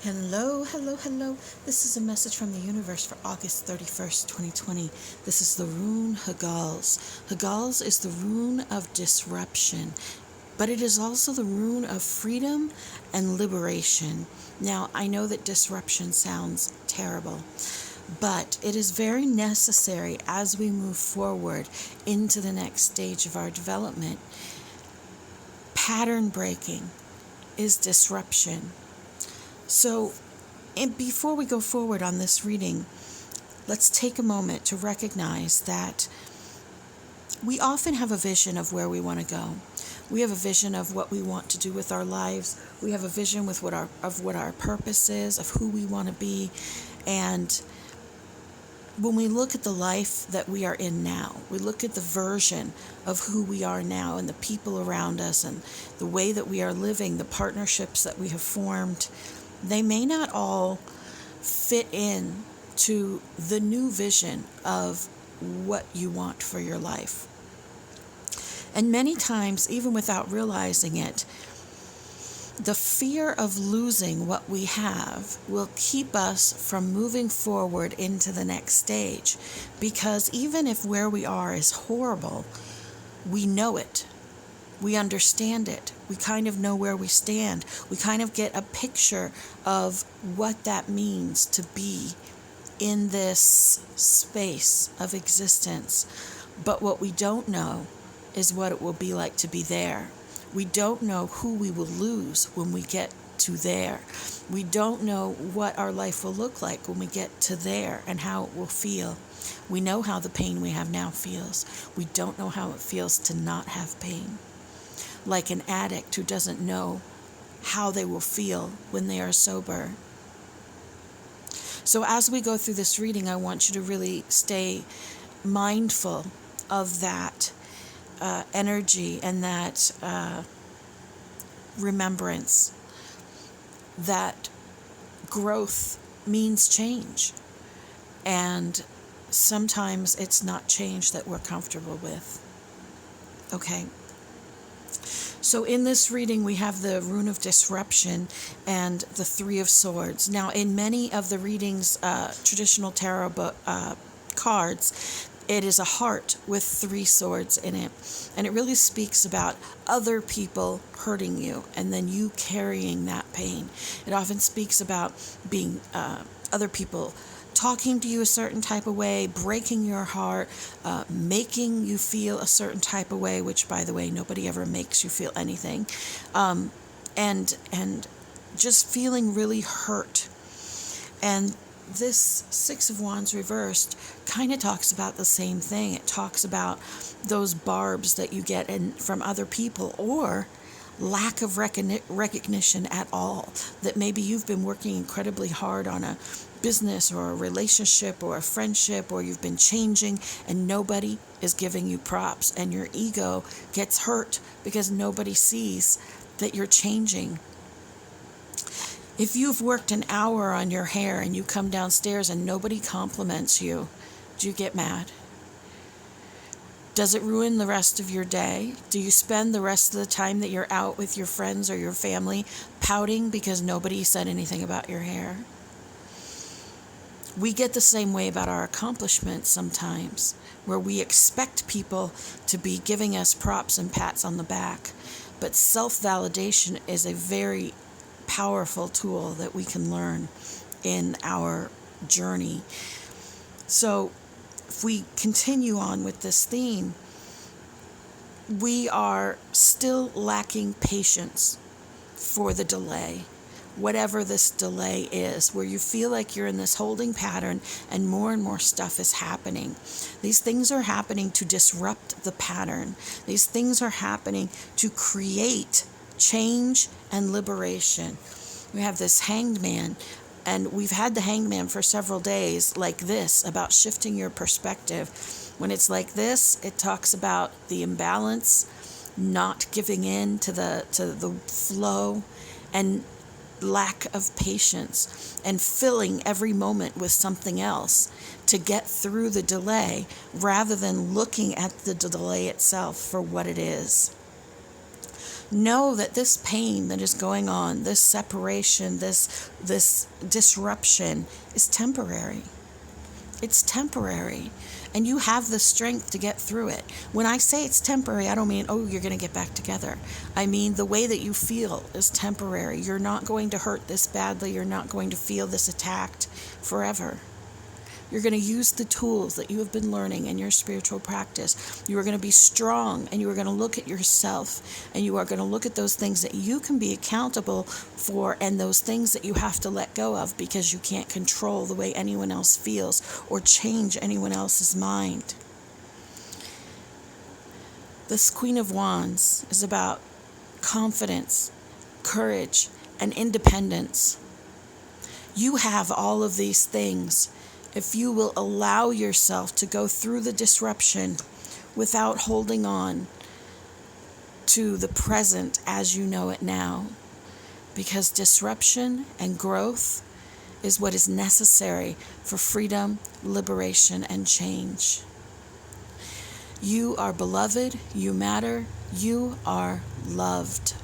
Hello, hello, hello. This is a message from the universe for August 31st, 2020. This is the rune Hagals. Hagals is the rune of disruption, but it is also the rune of freedom and liberation. Now, I know that disruption sounds terrible, but it is very necessary as we move forward into the next stage of our development. Pattern breaking is disruption. So, before we go forward on this reading, let's take a moment to recognize that we often have a vision of where we want to go. We have a vision of what we want to do with our lives. We have a vision of what our purpose is, of who we want to be. And when we look at the life that we are in now, we look at the version of who we are now and the people around us and the way that we are living, the partnerships that we have formed, they may not all fit in to the new vision of what you want for your life. And many times, even without realizing it, the fear of losing what we have will keep us from moving forward into the next stage. Because even if where we are is horrible, we know it. We understand it. We kind of know where we stand. We kind of get a picture of what that means to be in this space of existence. But what we don't know is what it will be like to be there. We don't know who we will lose when we get to there. We don't know what our life will look like when we get to there and how it will feel. We know how the pain we have now feels. We don't know how it feels to not have pain. Like an addict who doesn't know how they will feel when they are sober. So as we go through this reading, I want you to really stay mindful of that energy and that remembrance that growth means change. And sometimes it's not change that we're comfortable with. Okay? So in this reading, we have the rune of disruption and the Three of Swords. Now, in many of the readings, traditional tarot cards, it is a heart with three swords in it. And it really speaks about other people hurting you and then you carrying that pain. It often speaks about being other people talking to you a certain type of way, breaking your heart, making you feel a certain type of way, which, by the way, nobody ever makes you feel anything, and just feeling really hurt. And this Six of Wands reversed kind of talks about the same thing. It talks about those barbs that you get from other people, or lack of recognition at all, that maybe you've been working incredibly hard on a business or a relationship or a friendship, or you've been changing and nobody is giving you props, and your ego gets hurt because nobody sees that you're changing. If you've worked an hour on your hair and you come downstairs and nobody compliments you, do you get mad? Does it ruin the rest of your day? Do you spend the rest of the time that you're out with your friends or your family pouting because nobody said anything about your hair? We get the same way about our accomplishments sometimes, where we expect people to be giving us props and pats on the back. But self-validation is a very powerful tool that we can learn in our journey. So if we continue on with this theme, we are still lacking patience for the delay, whatever this delay is, where you feel like you're in this holding pattern and more stuff is happening. These things are happening to disrupt the pattern. These things are happening to create change and liberation. We have this Hanged Man, and we've had the Hanged Man for several days like this, about shifting your perspective. When it's like this, it talks about the imbalance, not giving in to the flow, and lack of patience, and filling every moment with something else to get through the delay rather than looking at the delay itself for what it is. Know that this pain that is going on, this separation, this disruption is temporary. It's temporary. And you have the strength to get through it. When I say it's temporary, I don't mean, oh, you're going to get back together. I mean, the way that you feel is temporary. You're not going to hurt this badly. You're not going to feel this attacked forever. You're going to use the tools that you have been learning in your spiritual practice. You are going to be strong, and you are going to look at yourself, and you are going to look at those things that you can be accountable for and those things that you have to let go of because you can't control the way anyone else feels or change anyone else's mind. This Queen of Wands is about confidence, courage, and independence. You have all of these things if you will allow yourself to go through the disruption without holding on to the present as you know it now. Because disruption and growth is what is necessary for freedom, liberation, and change. You are beloved, you matter, you are loved.